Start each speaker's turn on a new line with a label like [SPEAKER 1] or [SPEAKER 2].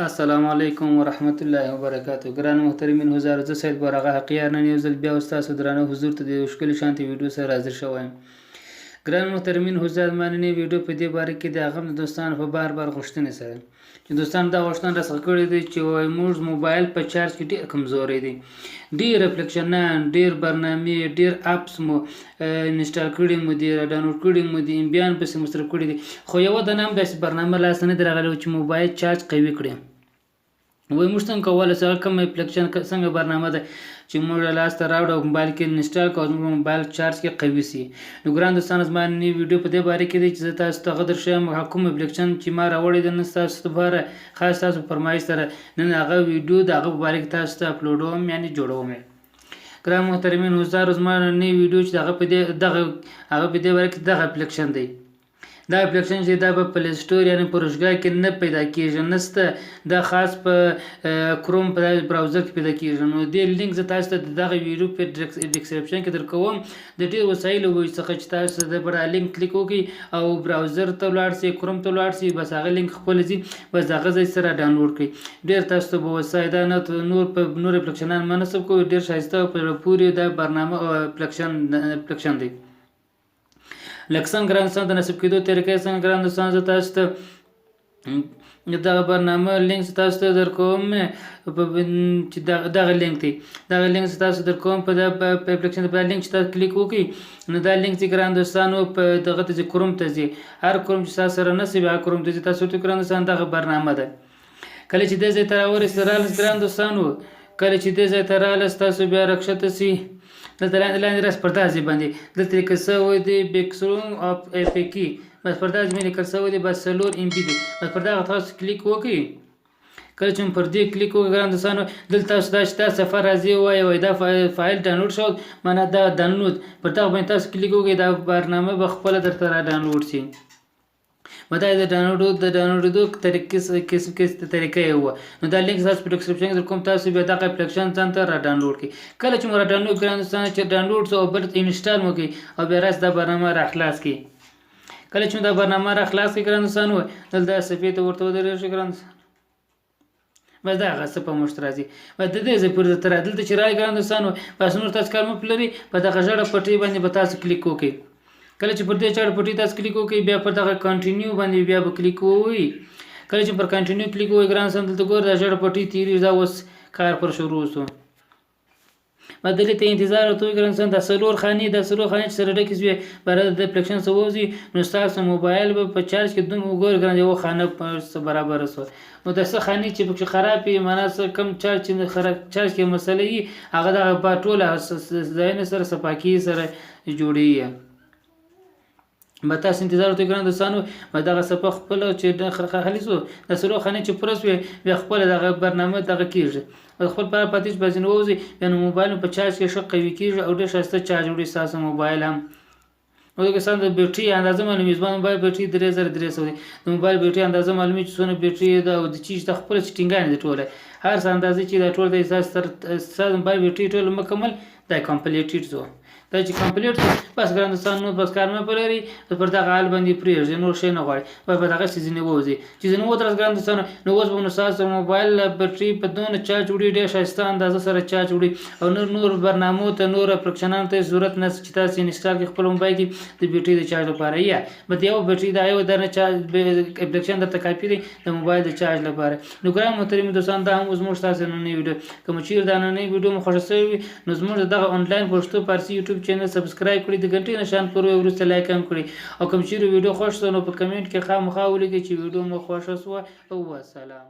[SPEAKER 1] السلام علیکم ورحمت الله وبرکاتہ. ګران محترمین حضار، زه سید براغه حقیار نن یو ځل بیا ستاسو درانه حضور ته د ښکلي شانتي ویډیو سره حاضر شوم. ګران محترمین حضار، ما نن ویډیو په دې باره کې د هغه دوستانو په بار غوښتنې سره چې دوستان دا غوښتنه راڅخه کړې دي چې موږ موبایل په چارج کې ډېر کمزوري دي، ډېر اپلیکیشنان، ډېر برنامې، ډېر اپس مو انسټال کړي مو دي، ډاونلوډ کړي مو دي، امبیان پسې مصرف کړي دي، خو یوه دانه هم داسې برنامه لاس ته نه دی راغلی چې موبایل چارج قوي کړي. وای موږ څنګه کولی شو کوم اپلیکیشن څنګه برنامه ده چې موږ لاس ته راوړو او موبایل کې انسټال کړو زموږ موبایل چارج کې قوي سي. نو ګران دوستانو، زما نن ویډیو په دې باره کې دی چې زه تاسو ته غدر شم کوم اپلیکیشن چې ما راوړی دی نن ستاسو لپاره خاص تاسو فرمایش سره نن هغه ویډیو د هغه په باره کې تاسو ته اپلوډوم، یعنې جوړوم. ګران محترمین حضار، زما نن ویډیو چې هغه په دې باره کې دغه اپلیکیشن دی. دا اپلیکیشن چې دا په پلی سټور یعنې په روزګار کې نه پیدا کېږي، نسته دا خاص په کروم په براوزر کې پیدا کېږي. نو دې لینک زه تاسو ته دغه ویډیو په ډسکرپشن کې درکوم. د ډېر وسایلو څخه چې تاسو د بر لینک کلیک وکړئ او براوزر ته ولاړ شئ، کروم ته ولاړ شئ، بس هغه لینک خپل ځي، بس هغه ځای سره ډاونلوډ کړئ. ډېر تاسو ته به وسایل دا نه نور اپلیکیشنان منصب کوي، ډېر ښایسته پورې دا برنامه اپلیکیشن دی. لکه څنګه ګران دوستان د نصیب کېدو طریقې څنګه ګران دوستان زه تاسو ته دغه برنامه لینک تاسو ته درکوم چې دغه لینک دی، دغه لینک تاسو درکوم په اپلیکیشن په لینک چې تاسو کلیک وکړئ. نو دا لینک چې ګران دوستانو په دغه ته کروم ته ځي، هر کروم چې تاسو سره نصیب هغه کروم ته ځي، تاسو ته ګران دوستان دغه برنامه ده. کله چې دې ځای ته راورسېدل ګران دوستانو، کله چې دې ځای ته راغلاست تاسو بیا راکښته سئ، دلته لاندې راس پر داسې باندې دلته لیکل شوی دی بیکسروم اف اپیکي، بس پر داسې باندې لیکل شوی دی، بس 4 MB دی، بس پر دغه تاسو کلیک وکړئ. کله چې پر دې کلیک وکړئ ګران دوستانو، دلته تاسو دا چې تاسو صفحه راځي وایي دا فایل ډاونلوډ شو، معنا دا ډاونلوډ، پر دغه باندې تاسو کلیک وکړئ، دا برنامه به خپله درته را ډاونلوډ شي. دا د ډاونلوډېدو طریقه یې وه. نو دا لینک تاسو په ډسکرپشن کې درکوم، تاسو بیا دغه اپلیکیشن ځان ته را ډاونلوډ کړئ. کله چې مو را ډاونلوډ ګران دوستان چې ډاونلوډ شو او بل انسټال مو کړئ او بیا راست دا برنامه را خلاص کړئ. کله چې دا برنامه را خلاص کړئ ګران دوستانو، دلته صفحې ته ورته ودرېږئ ګران دوستانو، بس دا هغه څه په مشت راځي، بس د دې ځای پورې درته دلته چې راغی ګران دوستانو، بس نور تاسو کار مه لرئ، په دغه ژړه پټۍ باندې به تاسو کلیک وکړئ. کله چې پر دې چاړه پټۍ تاسو کلیک وکړئ، بیا پر دغه کنټینیو باندې بیا به کلیک ووهئ. کله چې پر کنټینیو کلیک ووهئ ګران دوستان، دلته ګورئ دا ژړه پټۍ تېرېږي، دا اوس کار پر شروع شو. بس دلته ته انتظار ورته وکړئ ګران دوستان، دا 4 خانې چې سره ډکې شوې برابر د اپلیکیشن څخه ووځي، نو ستاسو موبایل به په چارج کې دومره وګورئ ګران، یوه خانه برابره شوه. نو د څه خانې چې پکې خراب وي، معنا څه کم چارج چې چارج کې مسله وي، هغه دغه ټوله ځایونه سره صفاکي سره جوړېږي. به تاسو انتظار وکړئ ګران دوستانو، به دغه صفحه خپله چې خالص وو د 4 خانې چې پوره شوې، بیا خپله دغه برنامه دغه کېږي، خپل پر پاتې چې باندې ووځي، بیا نو موبایل په چارج کې ښه قوي کېږي او ډېر ښایسته چارج وړي ستاسو موبایل هم. نو دغه ستاسو د بیټرۍ اندازه معلومېږي، زما موبایل بیټرۍ 3300 دی، د موبایل بیټرۍ اندازه معلومېږي چې څونه بیټرۍ ده او د چیز د خپله سیټینګانې دي ټوله، هر څه اندازې چې دا ټول دی ستاسو موبایل بیټرۍ ټوله مکمل دا کمپلیټډ شو. دا چې کمپلیټ شو بس ګران دوستان، نو بس کار مه پرېږدئ، پر دغه حال باندې پرېږدئ، نور شی نه غواړئ، بس په دغه ځینې ووځئ. چې ځینې ودرېږي ګران دوستانو، نو اوس به نو ستاسو موبایل بیټرۍ په دونه چارج وړي، ډېر ښایسته اندازه سره چارج وړي او نور برنامو ته نور اپلیکیشنانو ته ضرورت نشته چې تاسو انسټال کړئ خپل موبایل کې د بیټرۍ د چارج لپاره، یا به د یو بیټرۍ د یو دانه چارج اپلیکیشن درته کافي دی د موبایل د چارج لپاره. نو ګران محترمین دوستان، دا هم زموږ ستاسو نننۍ ویډیو. کوم چیرې دا نننۍ ویډیو مو خوښه شوې وي، نو زموږ دغه آنلاین پښتو فارسي یوټیوب چینل سبسکرایب کړئ، د غنټې نشان پر وروسته لایک هم کړئ، او کوم چیرې ویډیو خوښ شوه نو په کمنټ کې خامخا ولیکئ چې ویډیو مو خوښه شوه. او والسلام.